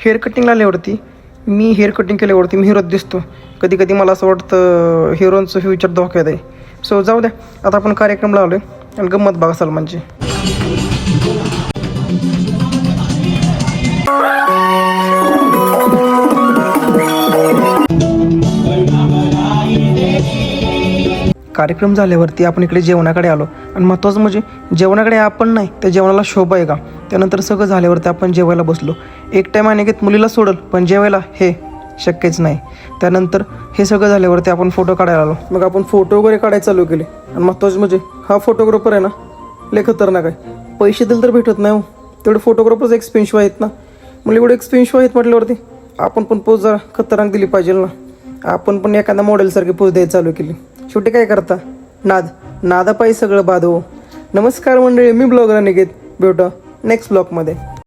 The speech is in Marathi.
हेअर कटिंगला आल्यावरती मी हेअर कटिंग केल्यावरती मी हिरोच दिसतो. कधी कधी मला असं वाटतं हिरोचं फ्युचर धोक्यात आहे. सो जाऊ द्या, आता आपण कार्यक्रम लावलो आहे आणि गंमत बघा सलमानची. कार्यक्रम झाल्यावरती आपण इकडे जेवणाकडे आलो आणि महत्त्वाचं म्हणजे जेवणाकडे आपण नाही, त्या जेवणाला शोभा आहे का. त्यानंतर सगळं झाल्यावरती आपण जेवायला बसलो. एक टाईम अनिकेत मुलीला सोडल, पण जेवायला हे शक्यच नाही. त्यानंतर हे सगळं झाल्यावरती आपण फोटो काढायला आलो. मग आपण फोटो वगैरे काढायला चालू केले आणि महत्त्वाचं म्हणजे हा फोटोग्राफर आहे ना, लय खतरनाक आहे. पैसे दिले तर भेटत नाही हो, तेवढे फोटोग्राफर्स एक्सपेन्सिव्ह आहेत ना. मला एवढे एक्सपेन्सिव्ह आहेत म्हटल्यावरती आपण पण पोज जरा खतरनाक दिली पाहिजे ना. आपण पण एखाद्या मॉडेलसारखी पोज द्यायला चालू केली. शेवटी काय करता, नादापायी सगळं बाद हो. नमस्कार मंडळी, मी ब्लॉगर अनिकेत. भेटू नेक्स्ट ब्लॉगमध्ये.